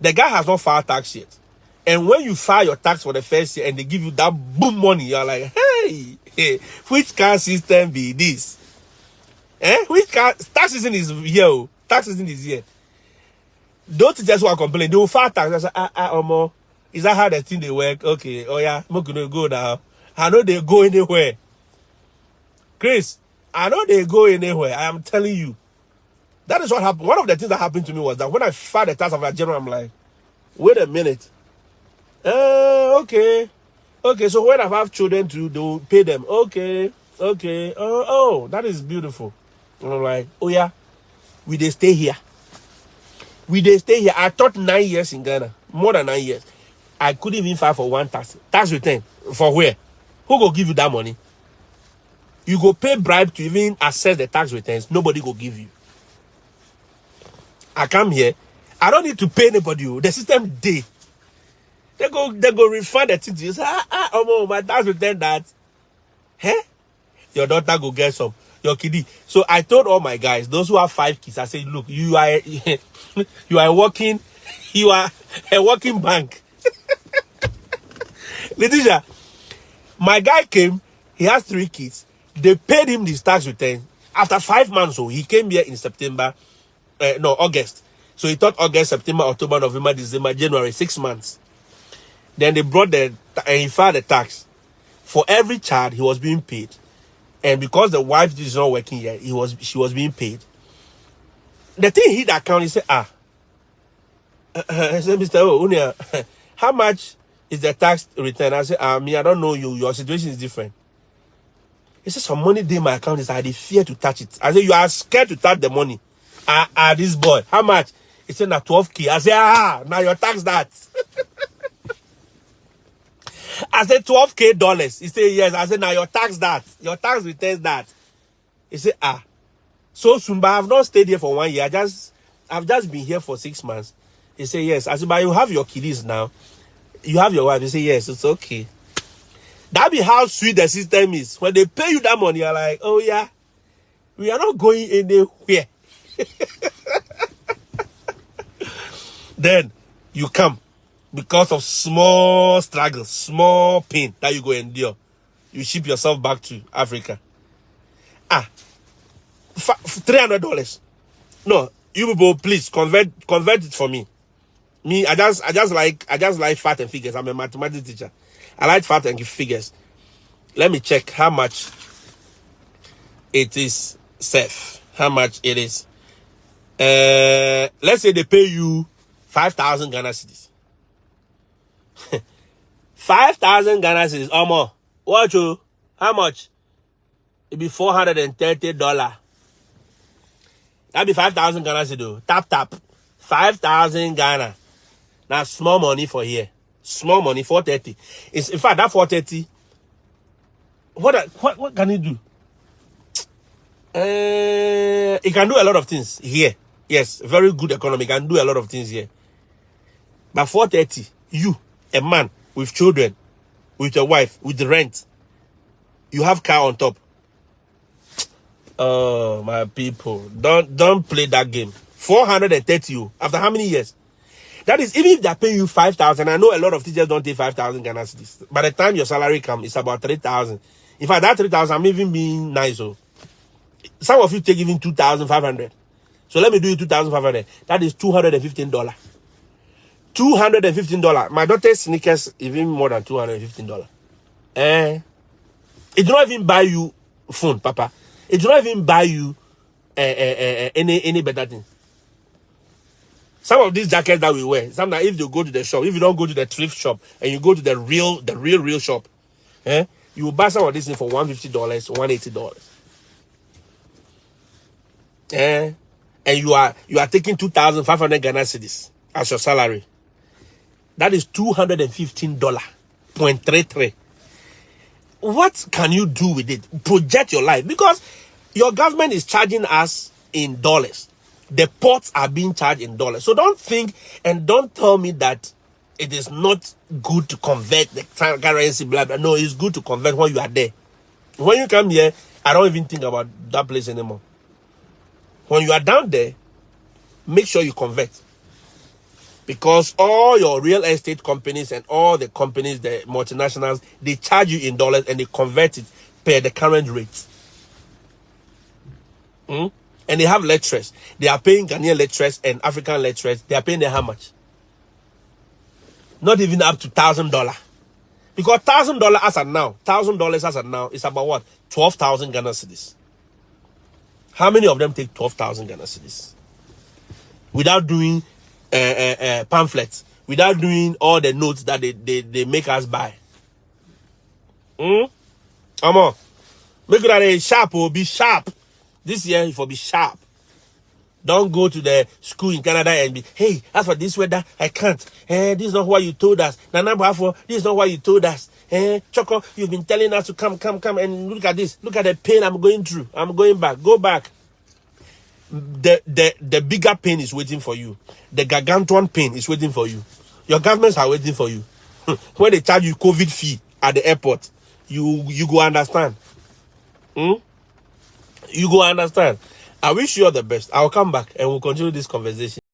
The guy has not filed tax yet. And when you file your tax for the first year and they give you that boom money, you're like, hey, which car system be this? Which car? Tax season is here. Tax season is here. Those teachers who are complaining, they will file tax. I said, is that how the thing they work? Okay, oh yeah, I'm going to go now. I know they go anywhere. Chris, I know they go anywhere. I am telling you. That is what happened. One of the things that happened to me was that when I filed the tax of a general, I'm like, wait a minute. Okay. Okay, so when I have children to do pay them. Okay. Oh, that is beautiful. And I'm like, oh yeah, they stay here. They stay here. I taught 9 years in Ghana. More than 9 years. I couldn't even file for one tax return. For where? Who go give you that money? You go pay bribe to even access the tax returns. Nobody go give you. I come here. I don't need to pay anybody. The system day. They go refund the thing to you. Say, my tax return that. Your daughter go get some. Your kiddie. So I told all my guys, those who have 5 kids, I said, look, you are a working bank. Letitia, my guy came, he has 3 kids. They paid him this tax return after 5 months. So he came here in August. So he thought August, September, October, November, December, January, 6 months. Then they brought and he filed the tax. For every child, he was being paid. And because the wife is not working yet, she was being paid. The thing hit the account, he said, I said, Mr. Unia, how much is the tax return? I said, I don't know you. Your situation is different. He said, some money in my account is I fear to touch it. I said, you are scared to touch the money. This boy, how much? He said, now 12K. I said, now your tax that. I said, $12K. He said, yes. I said, now your tax that. Your tax returns that. He said, so soon, but I have not stayed here for 1 year. I've just been here for 6 months. He said, yes. I said, but you have your kiddies now. You have your wife. He said, yes, it's okay. That be how sweet the system is. When they pay you that money, you're like, oh yeah, we are not going anywhere. Then you come. Because of small struggle, small pain that you go endure, you ship yourself back to Africa. $300. No, you people, please convert it for me. Me, I just like fat and figures. I'm a mathematics teacher. I like fat and figures. Let me check how much it is safe. How much it is. Let's say they pay you 5,000 Ghana cedis. 5,000 Ghana cedis or more. What you? How much? It be $430. That be 5,000 Ghana cedis. Tap. 5,000 Ghana. Now small money for here. Small money, 430. It's in fact that 430. What can it do? It can do a lot of things here. Yes, very good economy, can do a lot of things here. By 4:30, you, a man with children, with your wife, with the rent, you have car on top. Oh, my people, don't play that game. 430 you after how many years? That is, even if they're paying you 5,000. I know a lot of teachers don't take 5,000 Ghana cedis. By the time your salary comes, it's about 3,000. In fact, that 3,000, I'm even being nice. So some of you take even 2,500. So let me do you 2,500. That is $215. $215. My daughter's sneakers even more than $215. It do not even buy you phone, Papa. It do not even buy you any better thing. Some of these jackets that we wear, sometimes if you go to the shop, if you don't go to the thrift shop and you go to the real shop, you will buy some of these things for $150, $180. And you are taking 2,500 Ghana cedis as your salary. That is $215.33. What can you do with it? Project your life, because your government is charging us in dollars. The ports are being charged in dollars. So don't think and don't tell me that it is not good to convert the currency, blah, blah. No, it's good to convert when you are there. When you come here, I don't even think about that place anymore. When you are down there, make sure you convert. Because all your real estate companies and all the companies, the multinationals, they charge you in dollars and they convert it per the current rate. And they have lecturers. They are paying Ghanaian lecturers and African lecturers. They are paying them how much? Not even up to $1,000. Because $1,000 as of now, $1,000 as of now is about what? 12,000 Ghana cedis. How many of them take 12,000 Ghana cedis? Without doing pamphlets, without doing all the notes that they make us buy. Come on. Make it that a sharp or be sharp. This year, it will be sharp. Don't go to the school in Canada and be, hey, as for this weather, I can't. This is not what you told us. Nana Bafo, this is not what you told us. Choco, you've been telling us to come, and look at this. Look at the pain I'm going through. I'm going back. Go back. The bigger pain is waiting for you. The gargantuan pain is waiting for you. Your governments are waiting for you. When they charge you COVID fee at the airport, you go understand. You go understand. I wish you all the best. I'll come back and we'll continue this conversation.